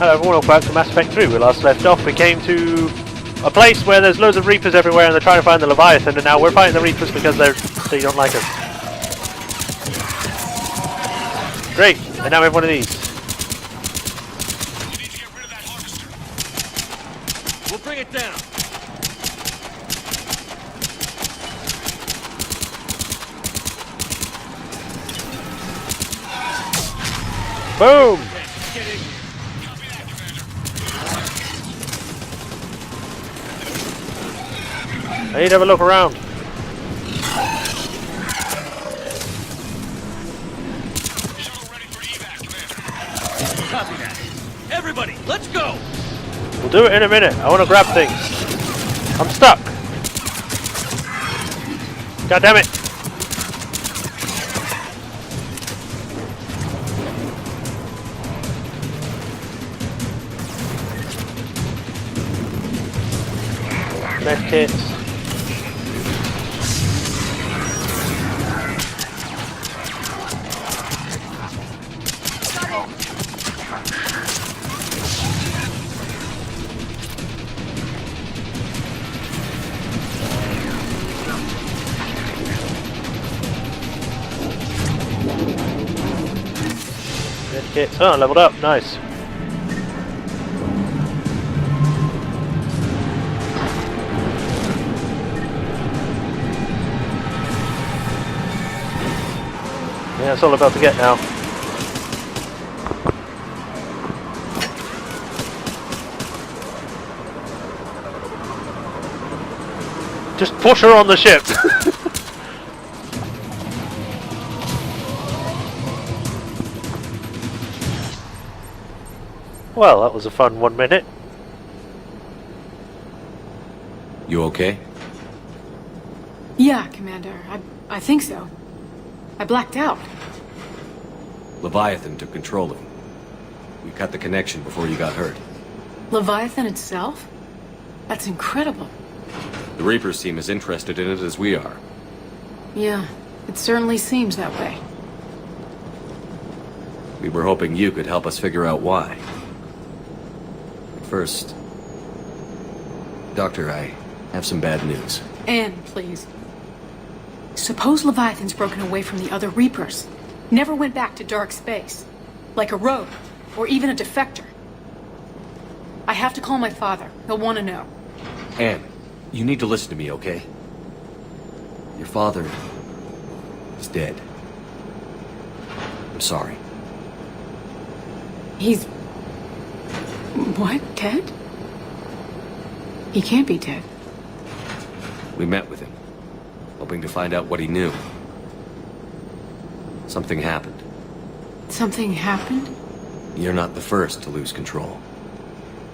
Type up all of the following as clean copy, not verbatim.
welcome back to Mass Effect 3. We last left off. We came to a place where there's loads of Reapers everywhere and they're trying to find the Leviathan, and now we're fighting the Reapers because they don't like us. Great, and now we have one of these. You need to get rid of that harvester. We'll bring it down. Boom! I need to have a look around. Shuttle ready for evac, Commander. Copy that. Everybody, let's go! We'll do it in a minute. I want to grab things. I'm stuck. God damn it. Medkits. Medkits. Oh, leveled up. Nice. Yeah, that's all I'm about to get now. Just push her on the ship. Well, that was a fun 1 minute. You okay? Yeah, Commander. I think so. I blacked out. Leviathan took control of him. We cut the connection before you got hurt. Leviathan itself? That's incredible. The Reapers seem as interested in it as we are. Yeah, it certainly seems that way. We were hoping you could help us figure out why. First, Doctor, I have some bad news. Anne, please. Suppose Leviathan's broken away from the other Reapers. Never went back to dark space. Like a rogue, or even a defector. I have to call my father. He'll want to know. Anne, you need to listen to me, okay? Your father is dead. I'm sorry. He's... What? Dead? He can't be dead. We met with him, hoping to find out what he knew. Something happened. Something happened? You're not the first to lose control.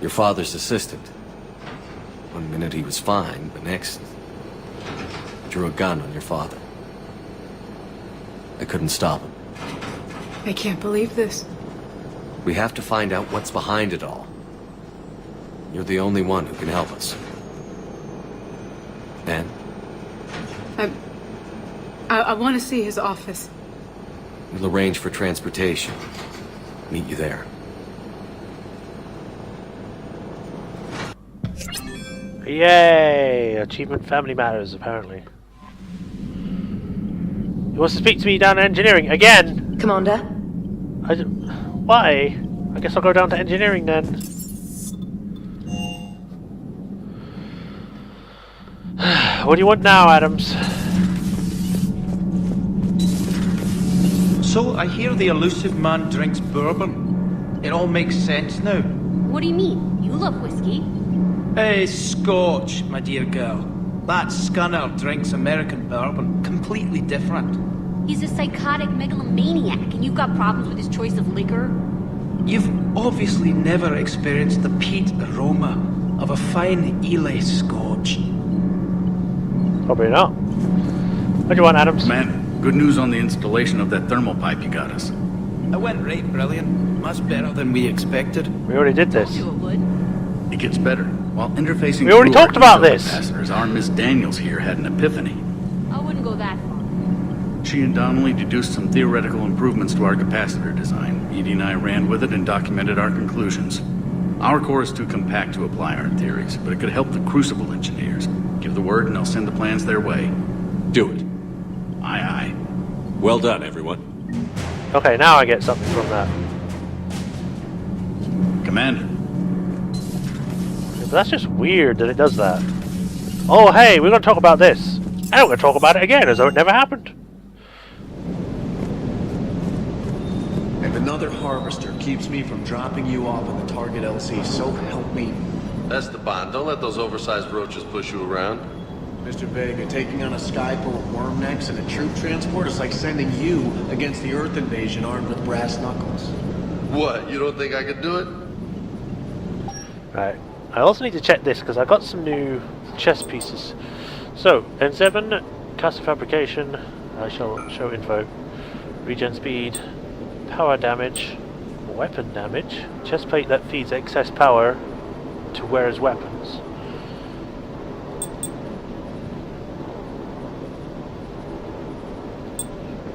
Your father's assistant. One minute he was fine, the next... drew a gun on your father. I couldn't stop him. I can't believe this. We have to find out what's behind it all. You're the only one who can help us. Anne? I want to see his office. We'll arrange for transportation. Meet you there. Yay! Achievement Family Matters, apparently. He wants to speak to me down in engineering again! Commander? Why? I guess I'll go down to engineering then. What do you want now, Adams? So, I hear the elusive man drinks bourbon. It all makes sense now. What do you mean? You love whiskey. Hey, Scotch, my dear girl. That scunner drinks American bourbon. Completely different. He's a psychotic megalomaniac, and you've got problems with his choice of liquor? You've obviously never experienced the peat aroma of a fine Ely Scotch. Probably not. What do you want, Adams? Man, good news on the installation of that thermal pipe you got us. It went right brilliant. Much better than we expected. We already did this. You would. It gets better. While interfacing We already through our talked about diesel this. capacitors, our Miss Daniels here had an epiphany. I wouldn't go that far. She and Donnelly deduced some theoretical improvements to our capacitor design. Edie and I ran with it and documented our conclusions. Our core is too compact to apply our theories, but it could help the Crucible engineers. Give the word and I'll send the plans their way. Do it. Aye, aye. Well done, everyone. Okay, now I get something from that. Commander. But that's just weird that it does that. Oh, hey, we're going to talk about this. And we're going to talk about it again as though it never happened. If another harvester keeps me from dropping you off in the target LC, so help me. That's the bond. Don't let those oversized roaches push you around. Mr. Vega, taking on a sky full of worm necks and a troop transport is like sending you against the Earth invasion armed with brass knuckles. What? You don't think I could do it? Right. I also need to check this because I got some new chess pieces. So, N7, caster fabrication, I shall show info, regen speed, power damage, weapon damage, chest plate that feeds excess power to wearer's weapons.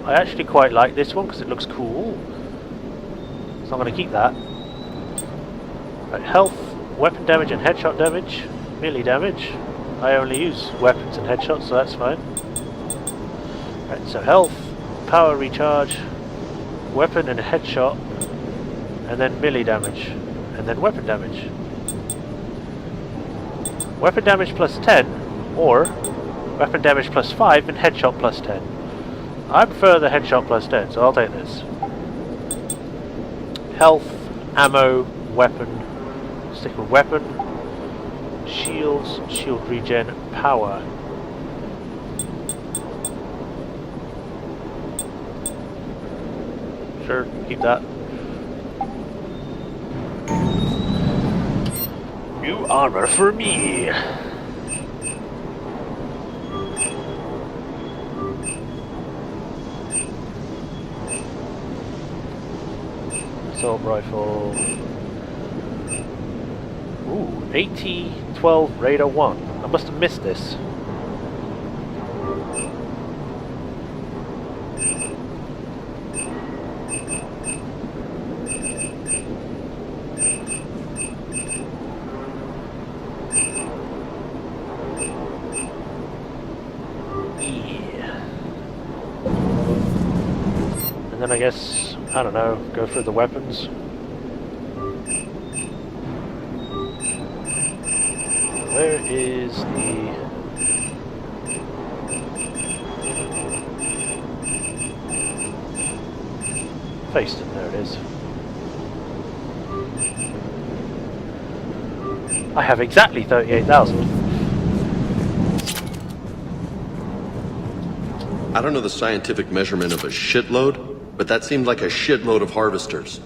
I actually quite like this one because it looks cool, so I'm going to keep that. Right, health, weapon damage and headshot damage, melee damage. I only use weapons and headshots, so that's fine. Right, so health, power recharge, weapon and headshot, and then melee damage, and then weapon damage. Weapon damage plus 10, or weapon damage plus 5 and headshot plus 10. I prefer the headshot plus 10, so I'll take this. Health, ammo, weapon, stick with weapon, shields, shield regen, power. Sure, keep that. New armor for me! Assault rifle. Ooh, AT-12 Radar 1. I must have missed this. Yeah. And then I guess, I don't know, go through the weapons. Where is the... Faced, there it is. I have exactly 38,000. I don't know the scientific measurement of a shitload, but that seemed like a shitload of harvesters.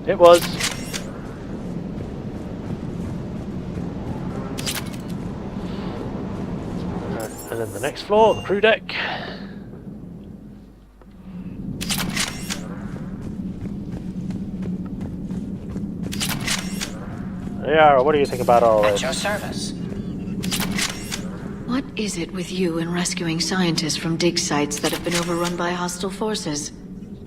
It was. And then the next floor, the crew deck. Yeah, what do you think about all this? At your service. What is it with you and rescuing scientists from dig sites that have been overrun by hostile forces?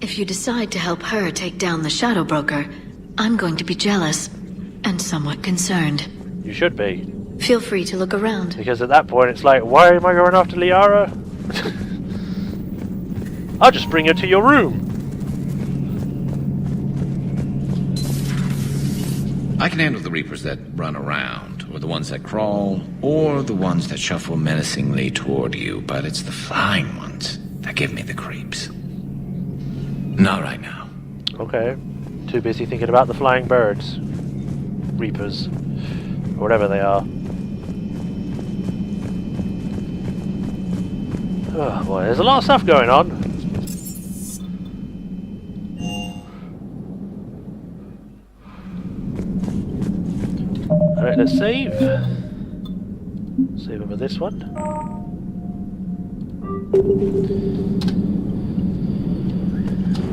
If you decide to help her take down the Shadow Broker, I'm going to be jealous and somewhat concerned. You should be. Feel free to look around. Because at that point it's like, why am I going after Liara? I'll just bring her to your room. I can handle the Reapers that run around, or the ones that crawl, or the ones that shuffle menacingly toward you, but it's the flying ones that give me the creeps. Not right now. Okay. Too busy thinking about the flying birds. Reapers. Or whatever they are. Oh boy, there's a lot of stuff going on. Alright, let's save. Save over this one.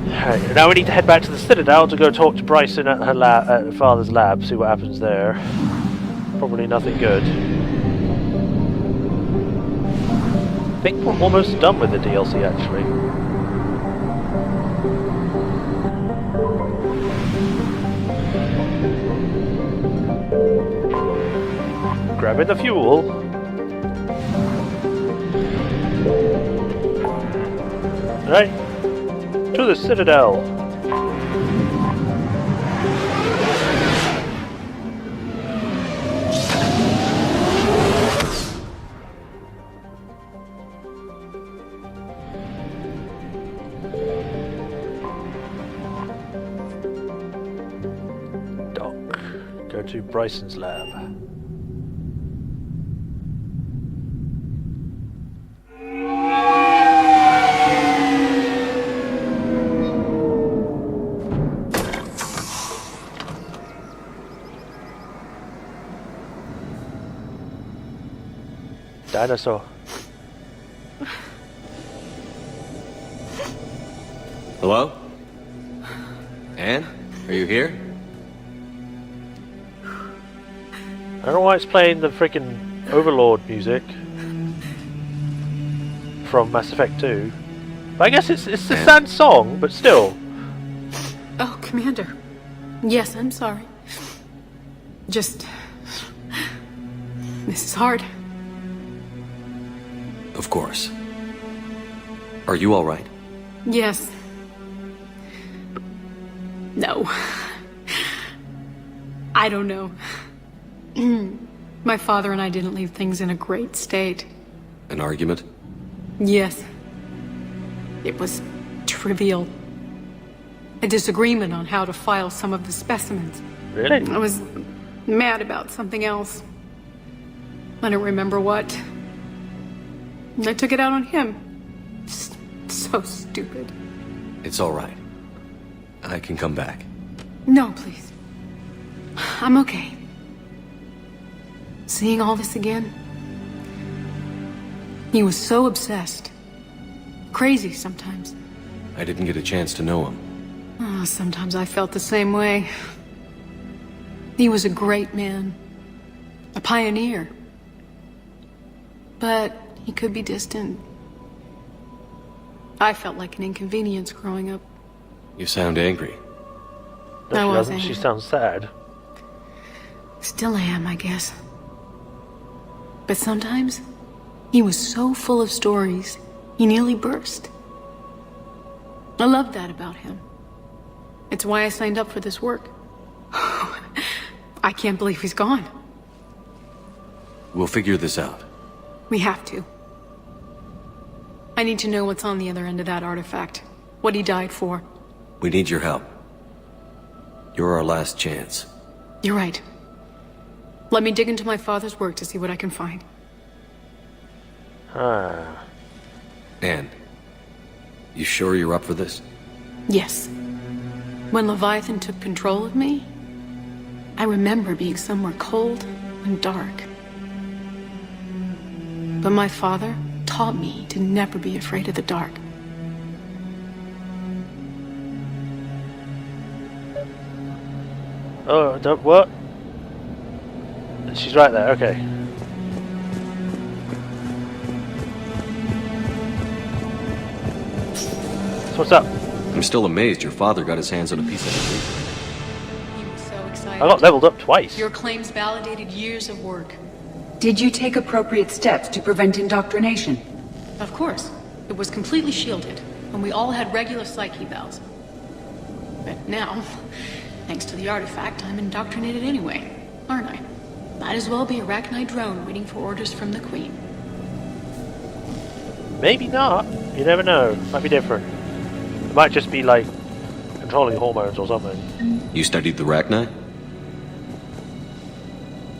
Alright, now we need to head back to the Citadel to go talk to Bryson at her lab, at her father's lab, see what happens there. Probably nothing good. I think we're almost done with the DLC actually. Grabbing the fuel. Right. To the citadel. Go to Bryson's lab. Dinosaur. Hello? Anne? Are you here? I don't know why it's playing the freaking Overlord music from Mass Effect 2. But I guess it's the sad song, but still. Oh, Commander. Yes, I'm sorry. Just... This is hard. Of course. Are you all right? Yes. No. I don't know. My father and I didn't leave things in a great state. An argument? Yes. It was trivial. A disagreement on how to file some of the specimens. Really? I was mad about something else. I don't remember what. I took it out on him. So stupid. It's all right. I can come back. No, please. I'm okay. Seeing all this again? He was so obsessed. Crazy sometimes. I didn't get a chance to know him. Oh, sometimes I felt the same way. He was a great man. A pioneer. But he could be distant. I felt like an inconvenience growing up. You sound angry. No, I she was doesn't. angry. She sounds sad. Still am, I guess. But sometimes, he was so full of stories, he nearly burst. I loved that about him. It's why I signed up for this work. I can't believe he's gone. We'll figure this out. We have to. I need to know what's on the other end of that artifact. What he died for. We need your help. You're our last chance. You're right. Let me dig into my father's work to see what I can find. Ah. Anne, you sure you're up for this? Yes. When Leviathan took control of me, I remember being somewhere cold and dark. But my father taught me to never be afraid of the dark. Oh, what? She's right there, okay. So what's up? I'm still amazed your father got his hands on a piece of it. He was so excited. I got leveled up twice. Your claims validated years of work. Did you take appropriate steps to prevent indoctrination? Of course. It was completely shielded, and we all had regular psych evals. But now, thanks to the artifact, I'm indoctrinated anyway, aren't I? Might as well be a Arachnite drone waiting for orders from the Queen. Maybe not. You never know. Might be different. It might just be like controlling hormones or something. You studied the Arachnite?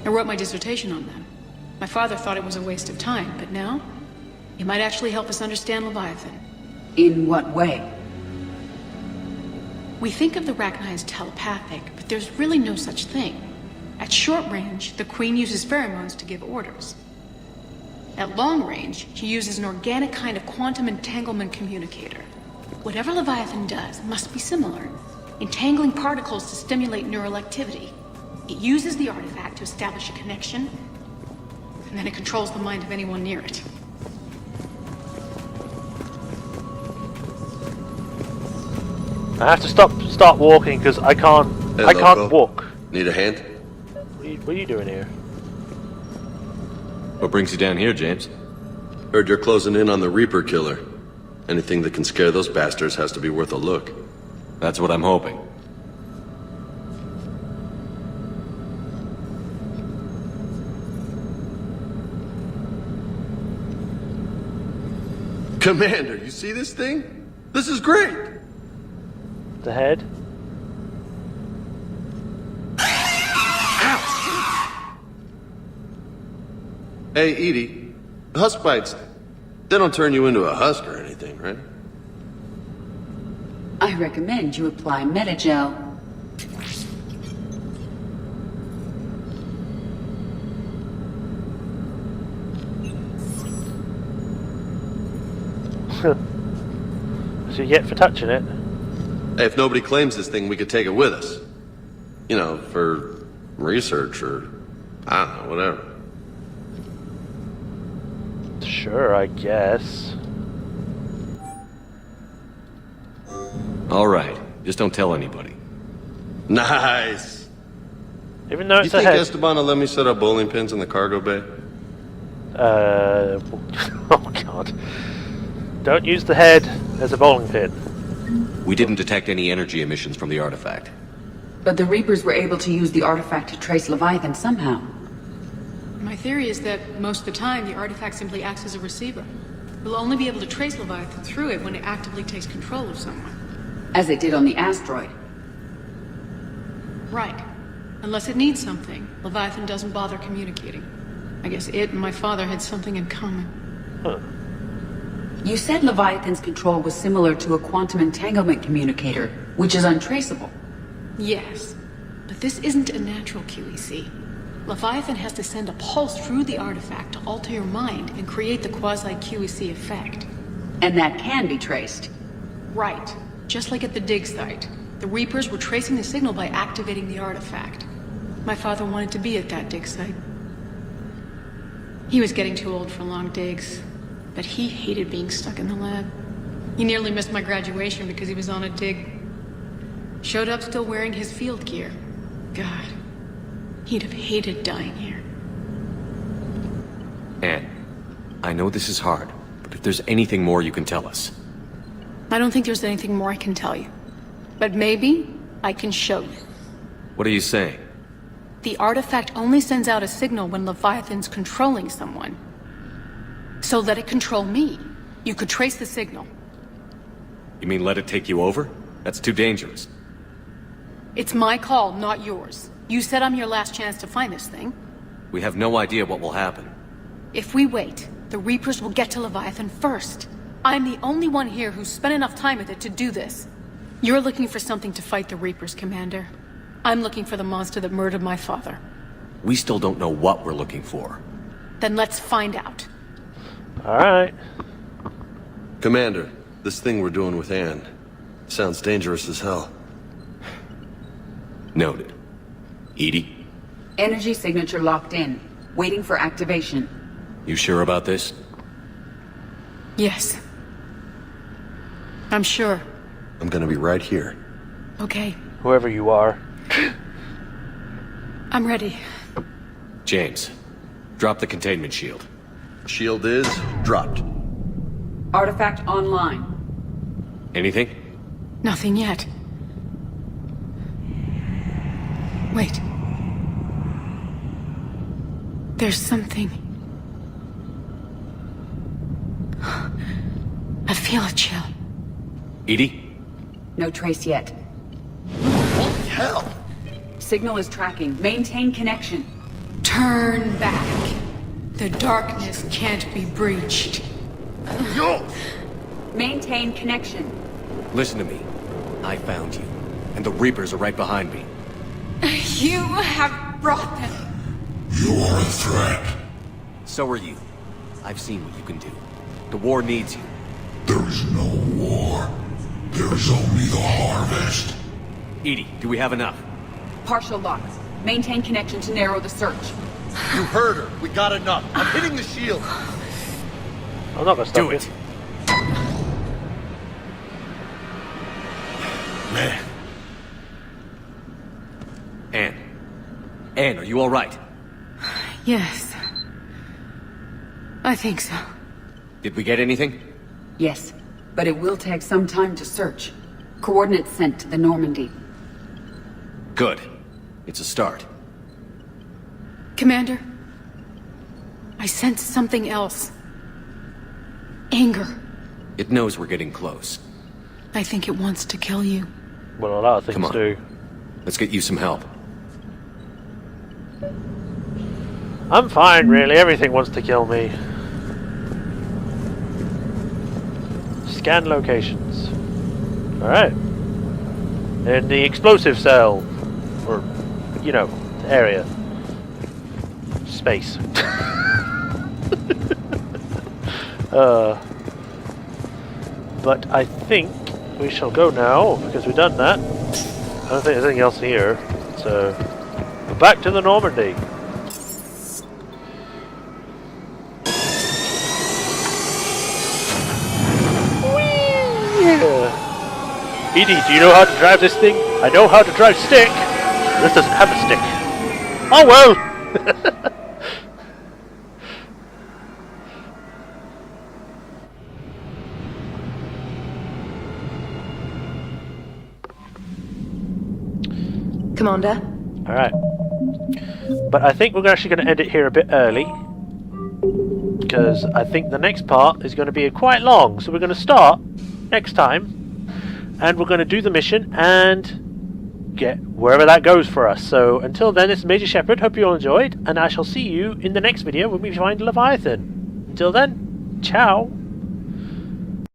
I wrote my dissertation on them. My father thought it was a waste of time, but now, it might actually help us understand Leviathan. In what way? We think of the Arachnite as telepathic, but there's really no such thing. At short range, the Queen uses pheromones to give orders. At long range, she uses an organic kind of quantum entanglement communicator. Whatever Leviathan does must be similar, entangling particles to stimulate neural activity. It uses the artifact to establish a connection, and then it controls the mind of anyone near it. I have to start walking because I can't Hey, I can't loco. walk. Need a hand? What are you doing here? What brings you down here, James? Heard you're closing in on the Reaper killer. Anything that can scare those bastards has to be worth a look. That's what I'm hoping. Commander, you see this thing? This is great! The head. Hey, Edie, husk bites, they don't turn you into a husk or anything, right? I recommend you apply Metagel. So you get for touching it. Hey, if nobody claims this thing, we could take it with us. You know, for research or, I don't know, whatever. Sure, I guess. All right. Just don't tell anybody. Nice! Even though You it's a think head. Esteban will let me set up bowling pins in the cargo bay? Oh god. Don't use the head as a bowling pin. We didn't detect any energy emissions from the artifact. But the Reapers were able to use the artifact to trace Leviathan somehow. My theory is that most of the time, the artifact simply acts as a receiver. We'll only be able to trace Leviathan through it when it actively takes control of someone. As it did on the asteroid. Right. Unless it needs something, Leviathan doesn't bother communicating. I guess it and my father had something in common. Huh. You said Leviathan's control was similar to a quantum entanglement communicator, which is untraceable. Yes, but this isn't a natural QEC. Leviathan has to send a pulse through the artifact to alter your mind and create the quasi-QEC effect. And that can be traced. Right. Just like at the dig site. The Reapers were tracing the signal by activating the artifact. My father wanted to be at that dig site. He was getting too old for long digs, but he hated being stuck in the lab. He nearly missed my graduation because he was on a dig. Showed up still wearing his field gear. God, he'd have hated dying here. Anne, I know this is hard, but if there's anything more you can tell us. I don't think there's anything more I can tell you. But maybe I can show you. What are you saying? The artifact only sends out a signal when Leviathan's controlling someone. So let it control me. You could trace the signal. You mean let it take you over? That's too dangerous. It's my call, not yours. You said I'm your last chance to find this thing. We have no idea what will happen. If we wait, the Reapers will get to Leviathan first. I'm the only one here who's spent enough time with it to do this. You're looking for something to fight the Reapers, Commander. I'm looking for the monster that murdered my father. We still don't know what we're looking for. Then let's find out. Alright. Commander, this thing we're doing with Anne sounds dangerous as hell. Noted. Edie? Energy signature locked in. Waiting for activation. You sure about this? Yes. I'm sure. I'm gonna be right here. Okay. Whoever you are. I'm ready. James, drop the containment shield. Shield is dropped. Artifact online. Anything? Nothing yet. Wait. There's something. I feel a chill. Edie? No trace yet. Holy hell! Signal is tracking. Maintain connection. Turn back. The darkness can't be breached. Yo! Maintain connection. Listen to me. I found you, and the Reapers are right behind me. You have brought them. You are a threat. So are you. I've seen what you can do. The war needs you. There is no war. There is only the harvest. Edie, do we have enough? Partial locks. Maintain connection to narrow the search. You heard her. We got enough. I'm hitting the shield. I'm not gonna stop Do you. it. Man. Anne. Anne, are you all right? Yes. I think so. Did we get anything? Yes, but it will take some time to search. Coordinates sent to the Normandy. Good. It's a start. Commander, I sense something else. Anger. It knows we're getting close. I think it wants to kill you. Well, a lot of things Come on. do. Let's get you some help. I'm fine, really. Everything wants to kill me. Scan locations. Alright. In the explosive cell. Or, you know, area. Space. But I think we shall go now, because we've done that. I don't think there's anything else here. So, we're back to the Normandy. Edie, do you know how to drive this thing? I know how to drive stick. This doesn't have a stick. Oh well! Commander? Alright. But I think we're actually going to end it here a bit early. Because I think the next part is going to be quite long. So we're going to start next time. And we're going to do the mission and get wherever that goes for us. So until then, this is Majorshepard. Hope you all enjoyed. And I shall see you in the next video when we find Leviathan. Until then, ciao.